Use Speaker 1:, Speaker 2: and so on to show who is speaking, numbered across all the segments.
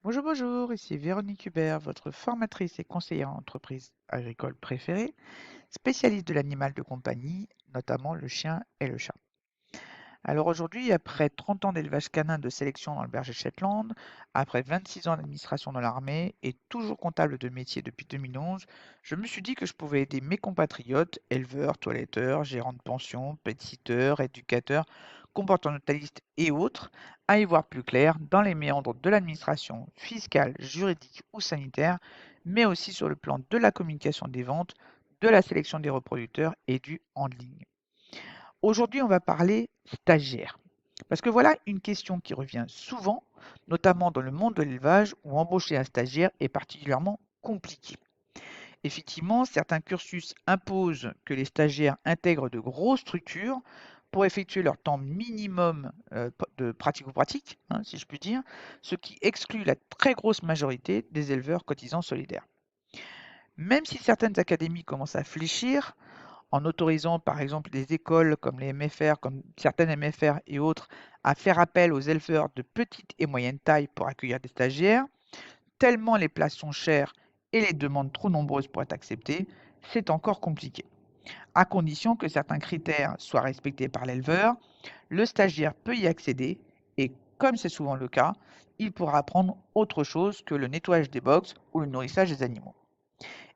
Speaker 1: Bonjour, bonjour, ici Véronique Hubert, votre formatrice et conseillère en entreprise agricole préférée, spécialiste de l'animal de compagnie, notamment le chien et le chat. Alors aujourd'hui, après 30 ans d'élevage canin de sélection dans le berger Shetland, après 26 ans d'administration dans l'armée et toujours comptable de métier depuis 2011, je me suis dit que je pouvais aider mes compatriotes, éleveurs, toiletteurs, gérants de pension, pet-sitters, éducateurs, comportementalistes et autres, à y voir plus clair dans les méandres de l'administration fiscale, juridique ou sanitaire, mais aussi sur le plan de la communication des ventes, de la sélection des reproducteurs et du en ligne. Aujourd'hui, on va parler stagiaire. Parce que voilà une question qui revient souvent, notamment dans le monde de l'élevage, où embaucher un stagiaire est particulièrement compliqué. Effectivement, certains cursus imposent que les stagiaires intègrent de grosses structures pour effectuer leur temps minimum de pratico-pratique, si je puis dire, ce qui exclut la très grosse majorité des éleveurs cotisants solidaires. Même si certaines académies commencent à fléchir, en autorisant par exemple des écoles comme les MFR, comme certaines MFR et autres, à faire appel aux éleveurs de petite et moyenne taille pour accueillir des stagiaires, tellement les places sont chères et les demandes trop nombreuses pour être acceptées, c'est encore compliqué. À condition que certains critères soient respectés par l'éleveur, le stagiaire peut y accéder et, comme c'est souvent le cas, il pourra apprendre autre chose que le nettoyage des box ou le nourrissage des animaux.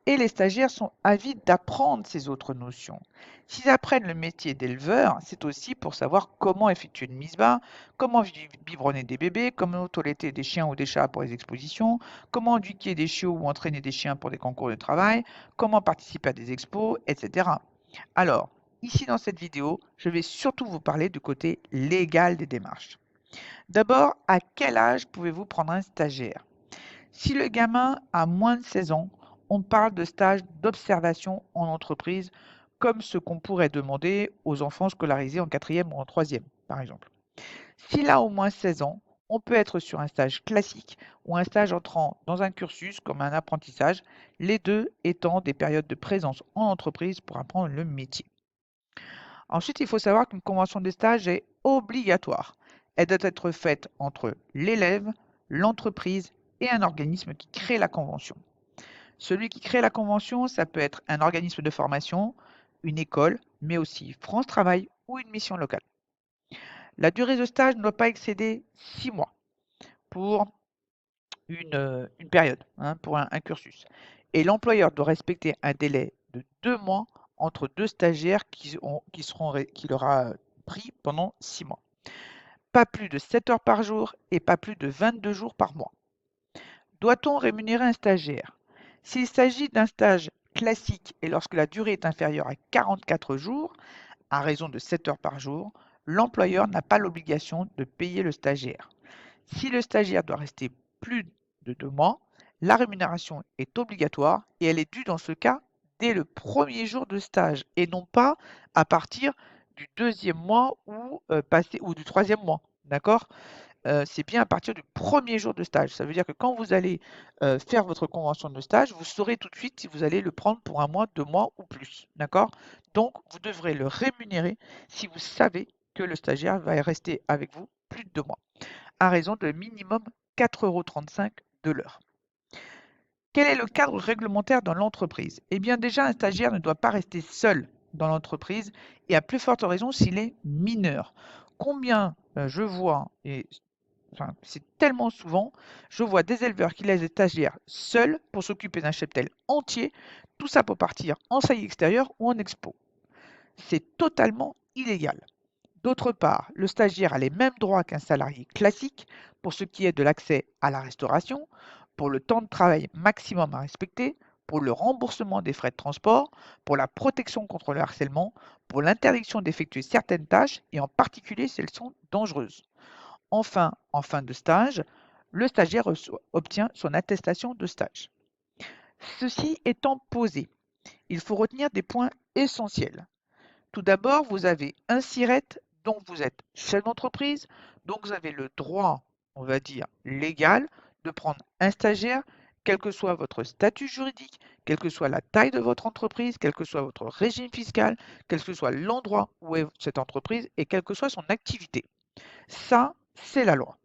Speaker 1: Et les stagiaires sont avides d'apprendre ces autres notions. S'ils apprennent le métier d'éleveur, c'est aussi pour savoir comment effectuer une mise bas, comment biberonner des bébés, comment toiletter des chiens ou des chats pour les expositions, comment éduquer des chiots ou entraîner des chiens pour des concours de travail, comment participer à des expos, etc. Alors, ici dans cette vidéo, je vais surtout vous parler du côté légal des démarches. D'abord, à quel âge pouvez-vous prendre un stagiaire? Si le gamin a moins de 16 ans, on parle de stage d'observation en entreprise, comme ce qu'on pourrait demander aux enfants scolarisés en quatrième ou en troisième, par exemple. S'il a au moins 16 ans, on peut être sur un stage classique ou un stage entrant dans un cursus comme un apprentissage, les deux étant des périodes de présence en entreprise pour apprendre le métier. Ensuite, il faut savoir qu'une convention de stage est obligatoire. Elle doit être faite entre l'élève, l'entreprise et un organisme qui crée la convention. Celui qui crée la convention, ça peut être un organisme de formation, une école, mais aussi France Travail ou une mission locale. La durée de stage ne doit pas excéder 6 mois pour une période, pour un cursus. Et l'employeur doit respecter un délai de 2 mois entre deux stagiaires qu'il aura pris pendant 6 mois. Pas plus de 7 heures par jour et pas plus de 22 jours par mois. Doit-on rémunérer un stagiaire? S'il s'agit d'un stage classique et lorsque la durée est inférieure à 44 jours, à raison de 7 heures par jour, l'employeur n'a pas l'obligation de payer le stagiaire. Si le stagiaire doit rester plus de 2 mois, la rémunération est obligatoire et elle est due dans ce cas dès le premier jour de stage et non pas à partir du deuxième mois ou du troisième mois. D'accord? C'est bien à partir du premier jour de stage. Ça veut dire que quand vous allez faire votre convention de stage, vous saurez tout de suite si vous allez le prendre pour un mois, 2 mois ou plus. D'accord? Donc, vous devrez le rémunérer si vous savez que le stagiaire va rester avec vous plus de 2 mois, à raison de minimum 4,35 € de l'heure. Quel est le cadre réglementaire dans l'entreprise? Eh bien déjà, un stagiaire ne doit pas rester seul dans l'entreprise et à plus forte raison s'il est mineur. Combien je vois, et enfin, c'est tellement souvent, je vois des éleveurs qui laissent des stagiaires seuls pour s'occuper d'un cheptel entier, tout ça pour partir en saillie extérieure ou en expo. C'est totalement illégal. D'autre part, le stagiaire a les mêmes droits qu'un salarié classique pour ce qui est de l'accès à la restauration, pour le temps de travail maximum à respecter, pour le remboursement des frais de transport, pour la protection contre le harcèlement, pour l'interdiction d'effectuer certaines tâches et en particulier si elles sont dangereuses. Enfin, en fin de stage, le stagiaire obtient son attestation de stage. Ceci étant posé, il faut retenir des points essentiels. Tout d'abord, vous avez un SIRET dont vous êtes chef d'entreprise, donc vous avez le droit, on va dire, légal de prendre un stagiaire, quel que soit votre statut juridique, quelle que soit la taille de votre entreprise, quel que soit votre régime fiscal, quel que soit l'endroit où est cette entreprise et quelle que soit son activité. Ça, c'est la loi.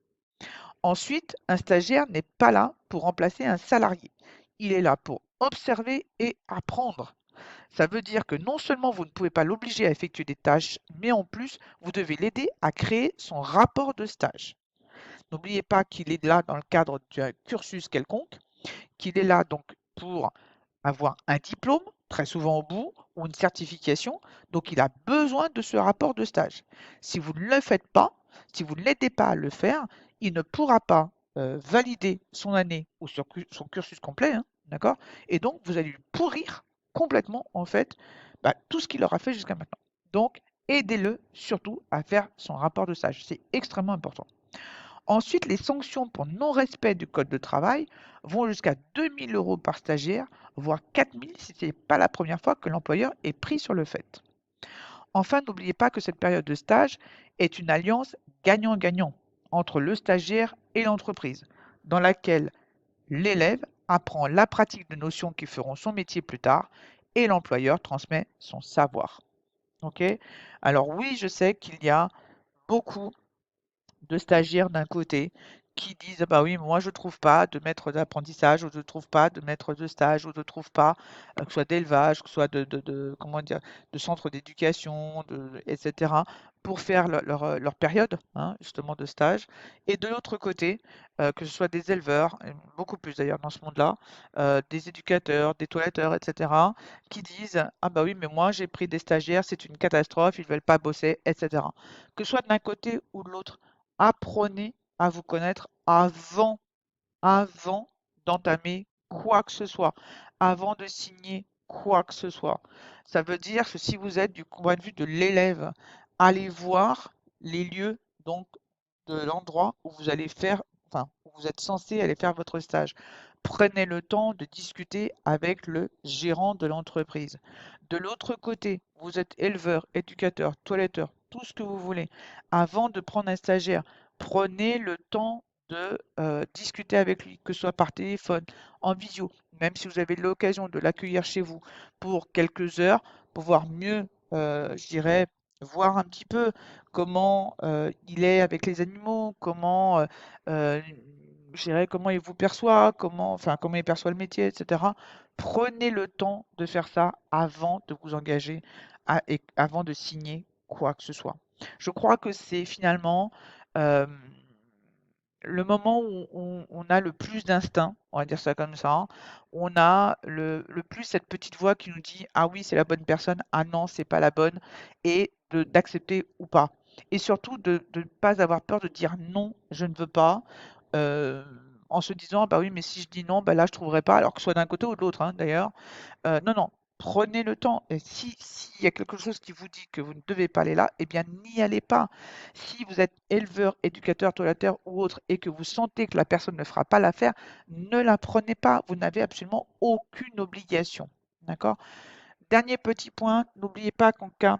Speaker 1: Ensuite, un stagiaire n'est pas là pour remplacer un salarié. Il est là pour observer et apprendre. Ça veut dire que non seulement vous ne pouvez pas l'obliger à effectuer des tâches, mais en plus, vous devez l'aider à créer son rapport de stage. N'oubliez pas qu'il est là dans le cadre d'un cursus quelconque, qu'il est là donc pour avoir un diplôme, très souvent au bout, ou une certification. Donc, il a besoin de ce rapport de stage. Si vous ne le faites pas, si vous ne l'aidez pas à le faire, il ne pourra pas valider son année ou son cursus complet, hein, d'accord? Et donc, vous allez lui pourrir complètement, en fait, tout ce qu'il aura fait jusqu'à maintenant. Donc, aidez-le surtout à faire son rapport de stage. C'est extrêmement important. Ensuite, les sanctions pour non-respect du code de travail vont jusqu'à 2 000 € par stagiaire, voire 4 000 si ce n'est pas la première fois que l'employeur est pris sur le fait. Enfin, n'oubliez pas que cette période de stage est une alliance gagnant-gagnant entre le stagiaire et l'entreprise, dans laquelle l'élève apprend la pratique de notions qui feront son métier plus tard et l'employeur transmet son savoir. Ok? Alors oui, je sais qu'il y a beaucoup de stagiaires d'un côté qui disent: «Ah bah oui, moi je trouve pas de maître d'apprentissage ou je trouve pas de maître de stage ou je trouve pas, que ce soit d'élevage, que ce soit de comment dire? De centre d'éducation, et cetera», pour faire leur période, hein, justement de stage. Et de l'autre côté, que ce soit des éleveurs, et beaucoup plus d'ailleurs dans ce monde-là, des éducateurs, des toiletteurs et cetera, qui disent: «Ah bah oui, mais moi j'ai pris des stagiaires, c'est une catastrophe, ils veulent pas bosser» et cetera. Que ce soit d'un côté ou de l'autre, apprenez à vous connaître avant d'entamer quoi que ce soit, avant de signer quoi que ce soit. Ça veut dire que si vous êtes du point de vue de l'élève, allez voir les lieux donc de l'endroit où vous allez faire, enfin, où vous êtes censé aller faire votre stage. Prenez le temps de discuter avec le gérant de l'entreprise. De l'autre côté, vous êtes éleveur, éducateur, toiletteur, tout ce que vous voulez. Avant de prendre un stagiaire, prenez le temps de discuter avec lui, que ce soit par téléphone, en visio, même si vous avez l'occasion de l'accueillir chez vous pour quelques heures, pouvoir mieux, je dirais, voir un petit peu comment il est avec les animaux, euh, je dirais, comment il vous perçoit, comment il perçoit le métier, etc. Prenez le temps de faire ça avant de vous engager et avant de signer quoi que ce soit. Je crois que c'est finalement euh, le moment où on a le plus d'instinct, on va dire ça comme ça, hein, on a le plus cette petite voix qui nous dit: «Ah oui, c'est la bonne personne, ah non, c'est pas la bonne», et d'accepter ou pas. Et surtout de ne pas avoir peur de dire: «Non, je ne veux pas», euh, en se disant: «Ah bah oui, mais si je dis non, bah là, je trouverai pas», alors que ce soit d'un côté ou de l'autre, hein, d'ailleurs. Non, non, prenez le temps. Et si s'il y a quelque chose qui vous dit que vous ne devez pas aller là, eh bien n'y allez pas. Si vous êtes éleveur, éducateur, toiletteur ou autre et que vous sentez que la personne ne fera pas l'affaire, ne la prenez pas. Vous n'avez absolument aucune obligation. D'accord? Dernier petit point, n'oubliez pas qu'en cas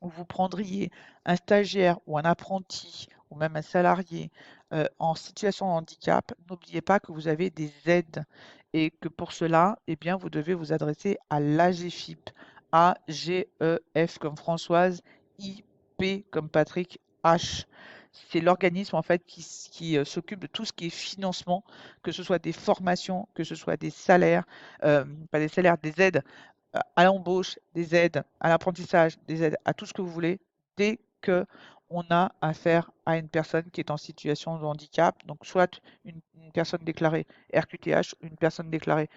Speaker 1: où vous prendriez un stagiaire ou un apprenti ou même un salarié en situation de handicap, n'oubliez pas que vous avez des aides et que pour cela, eh bien, vous devez vous adresser à l'AGFIP, A-G-E-F comme Françoise, I-P comme Patrick, H. C'est l'organisme en fait qui s'occupe de tout ce qui est financement, que ce soit des formations, que ce soit des salaires, pas des salaires, des aides à l'embauche, des aides à l'apprentissage, des aides à tout ce que vous voulez, dès que on a affaire à une personne qui est en situation de handicap, donc soit une personne déclarée RQTH, une personne déclarée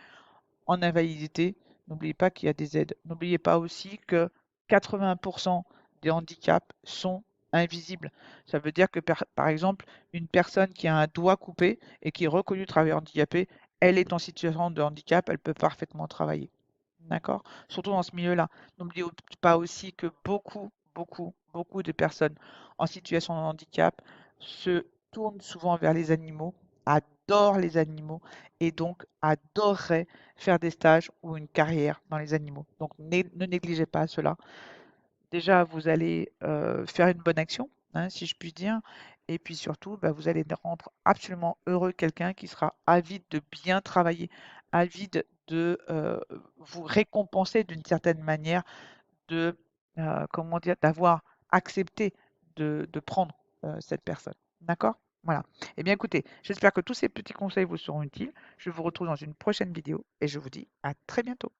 Speaker 1: en invalidité, n'oubliez pas qu'il y a des aides. N'oubliez pas aussi que 80% des handicaps sont invisibles. Ça veut dire que par exemple, une personne qui a un doigt coupé et qui est reconnue travailleur handicapé, elle est en situation de handicap, elle peut parfaitement travailler. D'accord? Surtout dans ce milieu-là. N'oubliez pas aussi que beaucoup de personnes en situation de handicap se tournent souvent vers les animaux, adorent les animaux et donc adoreraient faire des stages ou une carrière dans les animaux. Donc ne négligez pas cela. Déjà, vous allez faire une bonne action, hein, si je puis dire. Et puis surtout, bah, vous allez rendre absolument heureux quelqu'un qui sera avide de bien travailler, avide de vous récompenser d'une certaine manière, de comment dire, d'avoir accepté de prendre cette personne. D'accord? Voilà. Eh bien écoutez, j'espère que tous ces petits conseils vous seront utiles. Je vous retrouve dans une prochaine vidéo et je vous dis à très bientôt.